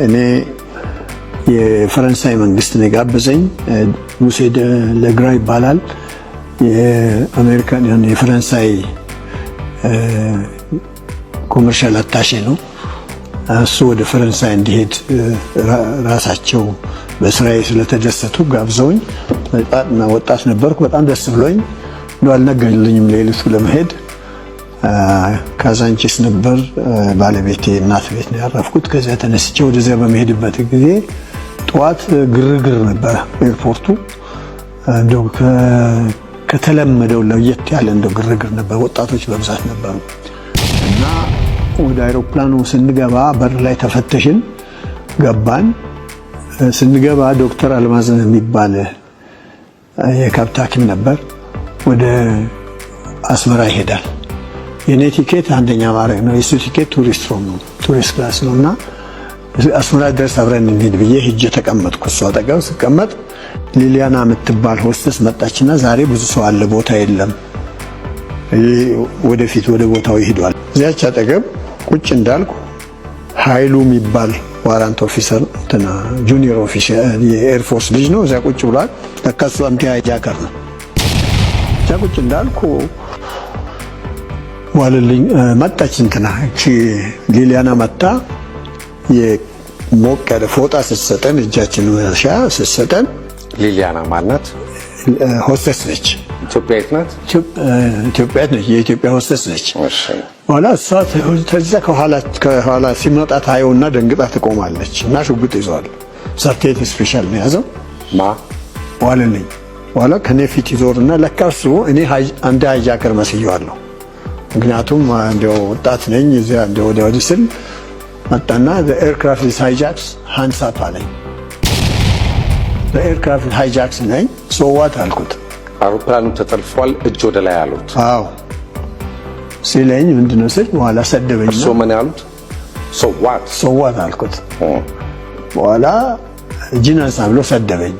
እኔ የፈረንሳይ መንግስት ነው ጋበዘኝ። ሙሴ ለግራ ይባላል። የአሜሪካን የፈረንሳይ ኮመርሻል አታሼ ነው። እሱ ወደ ፈረንሳይ እንዲሄድ ራሳቸው በስራዬ ስለተደሰቱ ጋብዘውኝ እና ወጣት ነበርኩ። በጣም ደስ ብሎኝ ነው አልነገሩልኝም ለሌሊቱ ለመሄድ ካዛንቺስ ነበር ባለቤቴ እናት ቤት ነው ያረፍኩት። ከዛ ተነስቼ ወደዚያ በመሄድበት ጊዜ ጧት ግርግር ነበር ኤርፖርቱ። እንደው ከተለመደው ለየት ያለ እንደው ግርግር ነበር። ወጣቶች በብዛት ነበሩ እና ወደ አይሮፕላኑ ስንገባ በር ላይ ተፈተሽን ገባን። ስንገባ ዶክተር አልማዝን የሚባል የከብት ሐኪም ነበር። ወደ አስመራ ይሄዳል። የኔ ቲኬት አንደኛ ማረግ ነው። የሱ ቲኬት ቱሪስት ክላስ ነውና አስመራ ድረስ አብረን እንሂድ ብዬ ሄጄ ተቀመጥኩ። እሷ አጠገብ ስቀመጥ ሊሊያና የምትባል ሆስተስ መጣችና ዛሬ ብዙ ሰው አለ፣ ቦታ የለም፣ ወደፊት ወደ ቦታው ይሄዳል። እዚያች አጠገብ ቁጭ እንዳልኩ ኃይሉ የሚባል ዋራንት ኦፊሰር ጁኒየር ኦፊሰር የኤር ፎርስ ልጅ ነው። እዚያ ቁጭ ብሏል። ተከሱ አንቲ ሃይጃከር ነው። እዚያ ቁጭ እንዳልኩ ዋለልኝ መጣች። እቺ ሊሊያና መጣ። የሞቅ ያለ ፎጣ ስትሰጠን እጃችን ወርሻ ስትሰጠን። ሊሊያና ማለት ሆስተስ ነች። ኢትዮጵያዊት ናት። ኢትዮጵያዊት ነች። የኢትዮጵያ ሆስተስ ነች። እሺ ወላ እሷ ተዛ ከኋላ ሲመጣ ታየውና ደንግጣ ትቆማለች እና ሽጉጥ ይዟል። ሰርቴት ስፔሻል ነው ያዘው ዋለልኝ። ዋላ ከኔ ፊት ይዞርና ለካሱ እኔ አንድ ሃይጃከር መስየዋለሁ። ምክንያቱም እንደው ወጣት ነኝ። እዚያ እንደው ወዲህ ስል መጣና ኤርክራፍት ሃይጃክስ ሃንድስ አፕ አለኝ። ኤርክራፍት ሃይጃክስ ነኝ። ሶዋት አልኩት። አውሮፕላኑ ተጠልፏል፣ እጅ ወደ ላይ አሉት። አዎ ሲለኝ ምንድነው ስል በኋላ ሰደበኝ። እሱ ምን ያሉት? ሶዋት አልኩት። በኋላ ጂናንሳ ብሎ ሰደበኝ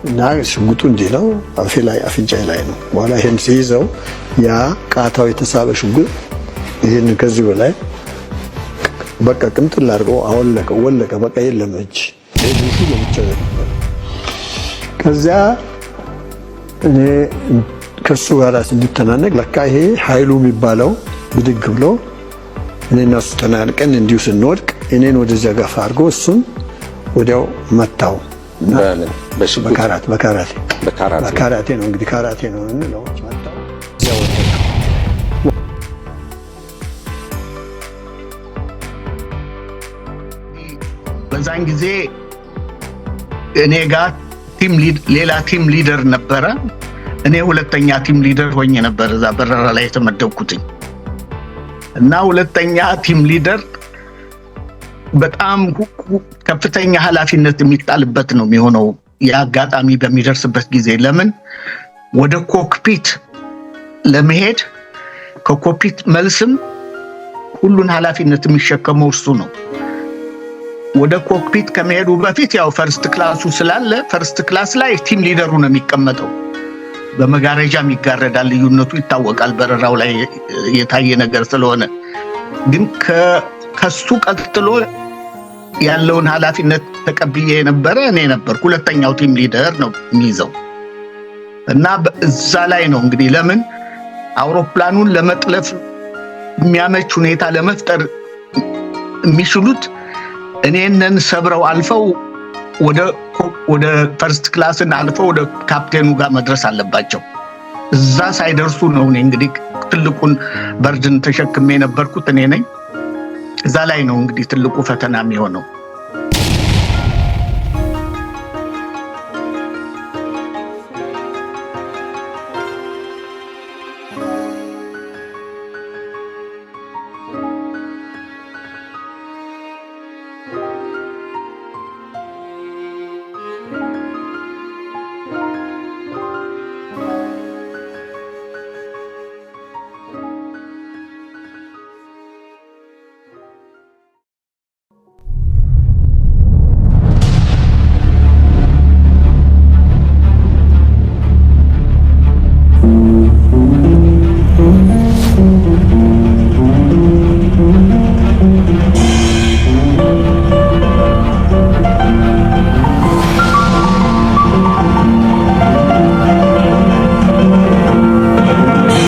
እና ሽጉጡ እንዲህ ነው አፌ ላይ አፍንጫዬ ላይ ነው። በኋላ ይሄን ሲይዘው ያ ቃታው የተሳበ ሽጉጥ ይሄን ከዚህ በላይ በቃ ቅምጥል አድርገው ወለቀ። በቃ የለም እጅ ለዚህ ለብቻው ነበር። ከዚያ እኔ ከሱ ጋር ስንተናነቅ ለካ ይሄ ኃይሉ የሚባለው ብድግ ብሎ እኔና እሱ ተናንቀን እንዲሁ ስንወድቅ እኔን ወደዚያ ገፋ አድርጎ እሱን ወዲያው መታው። በካራቴ ነው እንግዲህ ካራቴ ነው እንለው መታው። እዚያው በዛን ጊዜ እኔ ጋር ሌላ ቲም ሊደር ነበረ። እኔ ሁለተኛ ቲም ሊደር ሆኜ ነበር እዛ በረራ ላይ የተመደብኩትኝ እና ሁለተኛ ቲም ሊደር በጣም ከፍተኛ ኃላፊነት የሚጣልበት ነው የሚሆነው። ያጋጣሚ በሚደርስበት ጊዜ ለምን ወደ ኮክፒት ለመሄድ ከኮክፒት መልስም ሁሉን ኃላፊነት የሚሸከመው እሱ ነው። ወደ ኮክፒት ከመሄዱ በፊት ያው ፈርስት ክላሱ ስላለ ፈርስት ክላስ ላይ ቲም ሊደሩ ነው የሚቀመጠው። በመጋረጃም ይጋረዳል። ልዩነቱ ይታወቃል በረራው ላይ የታየ ነገር ስለሆነ። ግን ከሱ ቀጥሎ ያለውን ኃላፊነት ተቀብዬ የነበረ እኔ ነበር። ሁለተኛው ቲም ሊደር ነው የሚይዘው እና እዛ ላይ ነው እንግዲህ ለምን አውሮፕላኑን ለመጥለፍ የሚያመች ሁኔታ ለመፍጠር የሚችሉት እኔንን ሰብረው አልፈው ወደ ፈርስት ክላስን አልፈው ወደ ካፕቴኑ ጋር መድረስ አለባቸው። እዛ ሳይደርሱ ነው እኔ እንግዲህ ትልቁን በርድን ተሸክሜ የነበርኩት እኔ ነኝ። እዛ ላይ ነው እንግዲህ ትልቁ ፈተና የሚሆነው።